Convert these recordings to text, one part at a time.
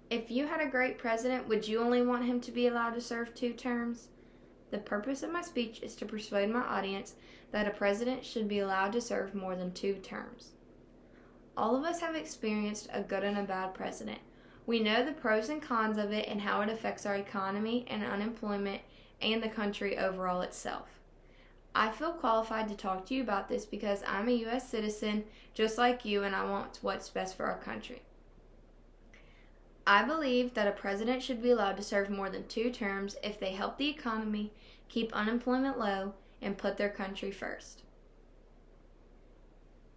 If you had a great president, would you only want him to be allowed to serve 2 terms? The purpose of my speech is to persuade my audience that a president should be allowed to serve more than 2 terms. All of us have experienced a good and a bad president. We know the pros and cons of it and how it affects our economy and unemployment and the country overall itself. I feel qualified to talk to you about this because I'm a U.S. citizen just like you, and I want what's best for our country. I believe that a president should be allowed to serve more than 2 terms if they help the economy, keep unemployment low, and put their country first.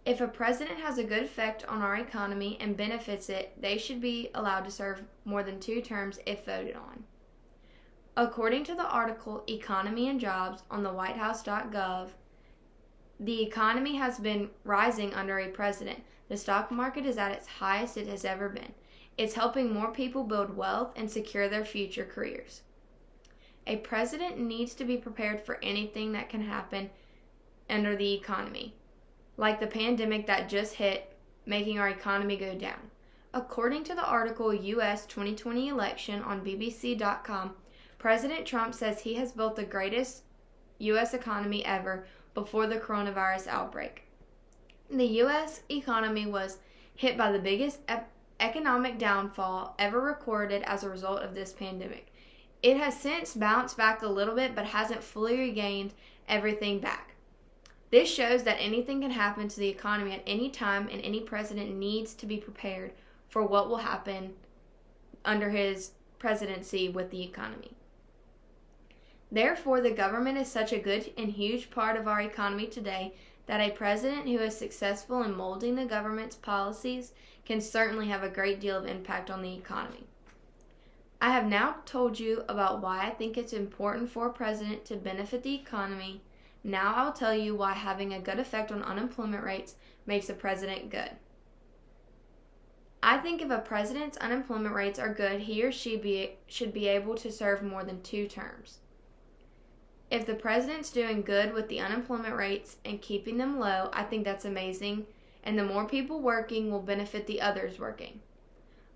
If a president has a good effect on our economy and benefits it, they should be allowed to serve more than 2 terms if voted on. According to the article Economy and Jobs on the WhiteHouse.gov, the economy has been rising under a president. The stock market is at its highest it has ever been. It's helping more people build wealth and secure their future careers. A president needs to be prepared for anything that can happen under the economy, like the pandemic that just hit, making our economy go down. According to the article U.S. 2020 Election on BBC.com, President Trump says he has built the greatest U.S. economy ever before the coronavirus outbreak. The U.S. economy was hit by the biggest economic downfall ever recorded as a result of this pandemic. It has since bounced back a little bit, but hasn't fully regained everything back. This shows that anything can happen to the economy at any time, and any president needs to be prepared for what will happen under his presidency with the economy. Therefore, the government is such a good and huge part of our economy today that a president who is successful in molding the government's policies can certainly have a great deal of impact on the economy. I have now told you about why I think it's important for a president to benefit the economy. Now I'll tell you why having a good effect on unemployment rates makes a president good. I think if a president's unemployment rates are good, he or she should be able to serve more than 2 terms. If the president's doing good with the unemployment rates and keeping them low, I think that's amazing, and the more people working will benefit the others working.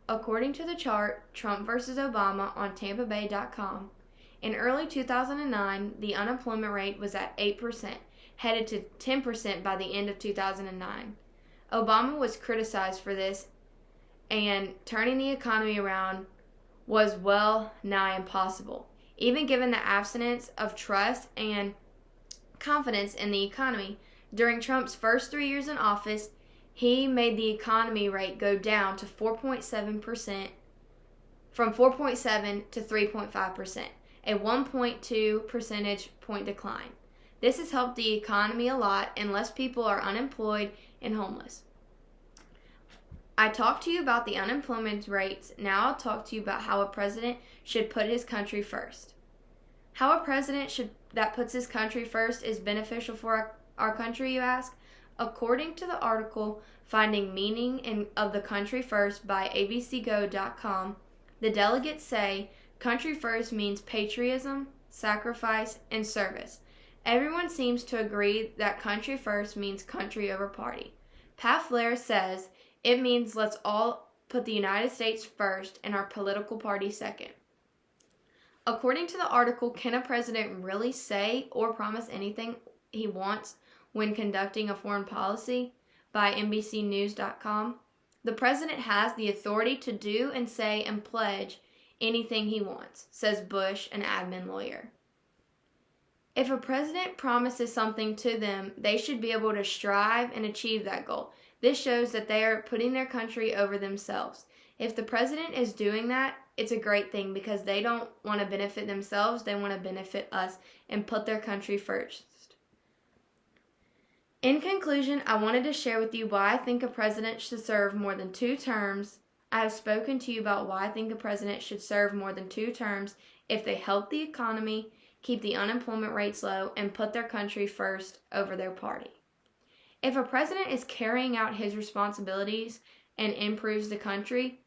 According to the chart, Trump versus Obama on TampaBay.com, in early 2009, the unemployment rate was at 8%, headed to 10% by the end of 2009. Obama was criticized for this, and turning the economy around was well nigh impossible, even given the absence of trust and confidence in the economy. During Trump's first 3 years in office, he made the economy rate go down to 4.7%, from 4.7 to 3.5%, a 1.2 percentage point decline. This has helped the economy a lot, and less people are unemployed and homeless. I talked to you about the unemployment rates. Now I'll talk to you about how a president should put his country first. How a president that puts his country first is beneficial for our country, you ask? According to the article Finding Meaning of the Country First by abcgo.com, the delegates say country first means patriotism, sacrifice, and service. Everyone seems to agree that country first means country over party. Pat Flair says it means let's all put the United States first and our political party second. According to the article, can a president really say or promise anything he wants when conducting a foreign policy by NBCnews.com? The president has the authority to do and say and pledge anything he wants, says Bush, an admin lawyer. If a president promises something to them, they should be able to strive and achieve that goal. This shows that they are putting their country over themselves. If the president is doing that, it's a great thing because they don't want to benefit themselves, they want to benefit us and put their country first. In conclusion, I wanted to share with you why I think a president should serve more than 2 terms. I have spoken to you about why I think a president should serve more than 2 terms if they help the economy, keep the unemployment rates low, and put their country first over their party. If a president is carrying out his responsibilities and improves the country,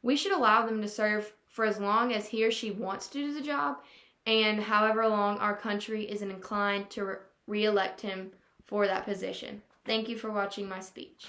we should allow them to serve for as long as he or she wants to do the job and however long our country is inclined to re-elect him for that position. Thank you for watching my speech.